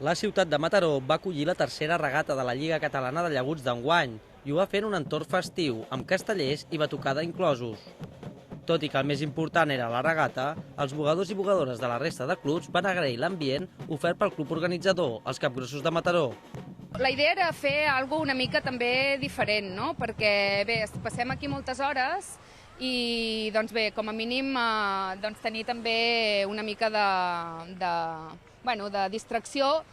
La ciutat de Mataró va acollir la tercera regata de la Lliga Catalana de Llaguts d'enguany i ho va fer en un entorn festiu, amb castellers i batucada inclosos. Tot i que el més important era la regata, els bugadors i bugadores de la resta de clubs van agrair l'ambient ofert pel club organitzador, els Capgrossos de Mataró. La idea era fer alguna una mica també diferent, no? Perquè bé, passem aquí moltes hores i doncs bé, com a mínim tenir també una mica de distracció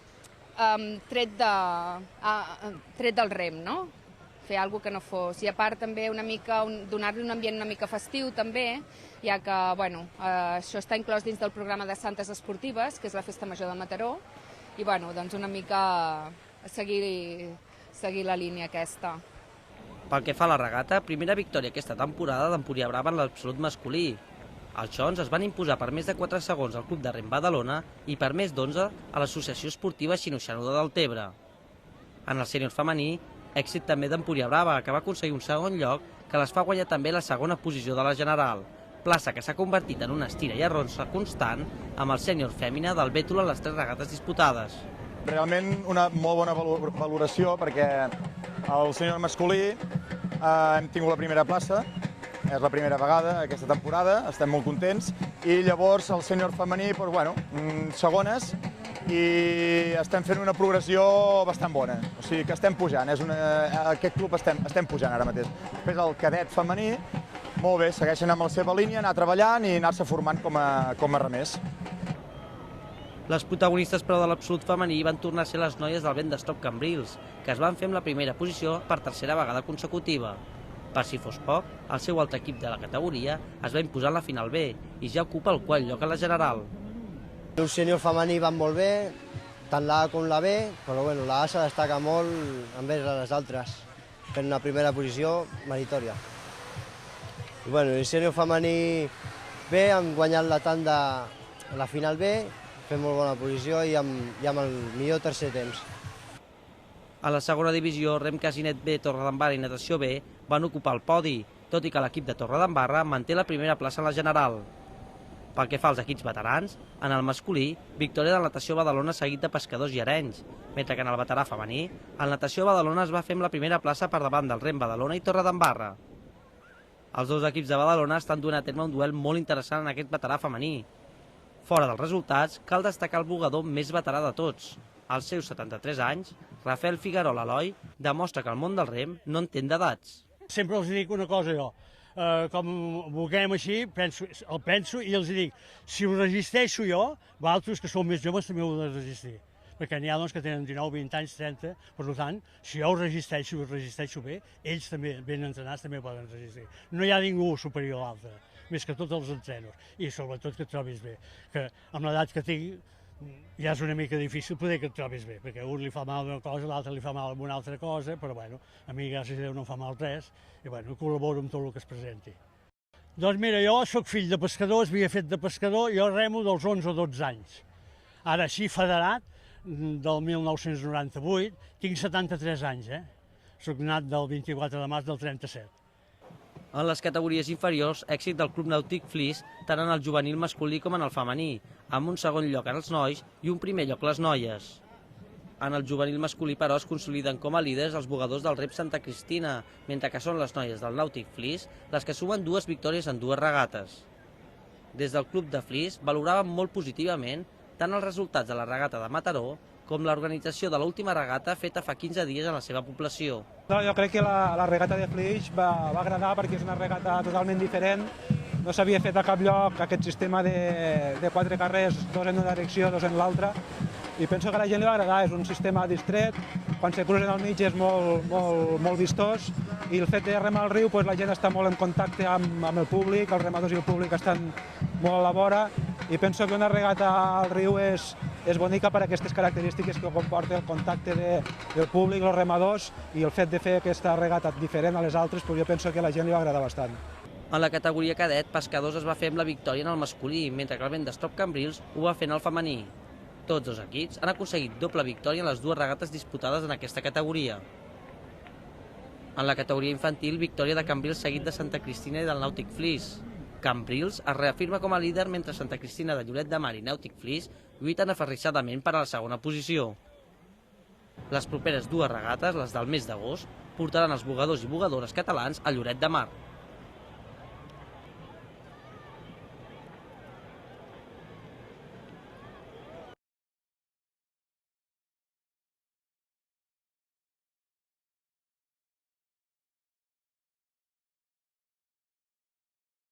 tret del rem, no? Fer alguna que no fos. I a part també una mica donar-li un ambient una mica festiu també, ja que això està inclòs dins del programa de Santes Esportives, que és la Festa Major de Mataró, i doncs una mica seguir la línia aquesta. Pel que fa a la regata, primera victòria aquesta temporada d'Empúria Brava en l'absolut masculí. Els xons es van imposar per més de 4 segons al Club de Rem Badalona i per més d'11 a l'Associació Esportiva Xinoxanuda del Tebre. En el sènior femení, èxit també d'Empúria Brava, que va aconseguir un segon lloc que les fa guanyar també la segona posició de la general, plaça que s'ha convertit en una estira i arronsa constant amb el sènior fèmina del Bétol en les 3 regates disputades. Realment una molt bona valoració perquè el sènior masculí hem tingut la primera plaça, és la primera vegada aquesta temporada, estem molt contents, i llavors el sènior femení, segones, i estem fent una progressió bastant bona, o sigui que estem pujant, aquest club estem pujant ara mateix. Després el cadet femení, molt bé, segueixen amb la seva línia, anar treballant i anar-se formant com a remers. Les protagonistes, però, de l'absolut femení van tornar a ser les noies del Vent d'Estop Cambrils, que es van fer amb la primera posició per tercera vegada consecutiva. Per si fos poc, el seu altre equip de la categoria es va imposar en la final B i ja ocupa el quart lloc a la general. El sènior femení van molt bé, tant la A com la B, però la A se destaca molt envers les altres, fent una primera posició meritòria. El sènior femení B han guanyat la tanda a la final B, fent molt bona posició i amb el millor tercer temps. A la segona divisió, Rem Casinet B, Torredembarra i Natació B van ocupar el podi, tot i que l'equip de Torredembarra manté la primera plaça en la general. Pel que fa als equips veterans, en el masculí, victòria de Natació Badalona seguit de Pescadors i Arenys, mentre que en el veterà femení, el Natació Badalona es va fer amb la primera plaça per davant del Rem Badalona i Torredembarra. Els dos equips de Badalona estan duent a terme un duel molt interessant en aquest veterà femení. Fora dels resultats, cal destacar el bugador més veterà de tots. Als seus 73 anys, Rafael Figuerola Eloi demostra que el món del rem no entén d'edats. Sempre els dic una cosa jo, com buguem així, el penso i els dic, si ho resisteixo jo, vosaltres que sou més joves també ho heu de resistir. Perquè n'hi ha que tenen 19, 20 anys, 30, per tant, si jo ho resisteixo bé, ells també, ben entrenats, també poden resistir. No hi ha ningú superior a l'altre, més que tots els entrenors, i sobretot que et trobis bé, que amb l'edat que tinc ja és una mica difícil poder que et trobis bé, perquè a un li fa mal una cosa, a l'altre li fa mal una altra cosa, però a mi gràcies a Déu no em fa mal res, i col·laboro amb tot el que es presenti. Doncs mira, jo sóc fill de pescador, havia fet de pescador, jo remo dels 11 o 12 anys. Ara així federat, del 1998, tinc 73 anys, Soc nat del 24 de març del 37. En les categories inferiors, èxit del Club Nàutic Flix tant en el juvenil masculí com en el femení, amb un segon lloc en els nois i un primer lloc les noies. En el juvenil masculí, però, es consoliden com a líders els bugadors del Rep Santa Cristina, mentre que són les noies del Nàutic Flix les que sumen 2 victòries en 2 regates. Des del Club de Flix valoraven molt positivament tant els resultats de la regata de Mataró com l'organització de l'última regata feta fa 15 dies en la seva població. Jo crec que la regata de Flix va agradar perquè és una regata totalment diferent. No s'havia fet a cap lloc aquest sistema de 4 carrers, 2 en una direcció, 2 en l'altra, i penso que a la gent li va agradar. És un sistema distret, quan se cruzen al mig és molt vistós, i el fet de remar al riu, la gent està molt en contacte amb el públic, els remadors i el públic estan molt a la vora, i penso que una regata al riu és bonica per aquestes característiques que comporta el contacte del públic, els remadors, i el fet de fer aquesta regata diferent a les altres, jo penso que a la gent li va agradar bastant. En la categoria cadet, Pescadors es va fer amb la victòria en el masculí, mentre que el Vent d'Estop Cambrils ho va fer en el femení. Tots dos equips han aconseguit doble victòria en les 2 regates disputades en aquesta categoria. En la categoria infantil, victòria de Cambrils seguit de Santa Cristina i del Nàutic Flix. Cambrils es reafirma com a líder mentre Santa Cristina de Lloret de Mar i Nàutic Flix lluiten aferrissadament per a la segona posició. Les properes dues regates, les del mes d'agost, portaran els bugadors i bugadores catalans a Lloret de Mar.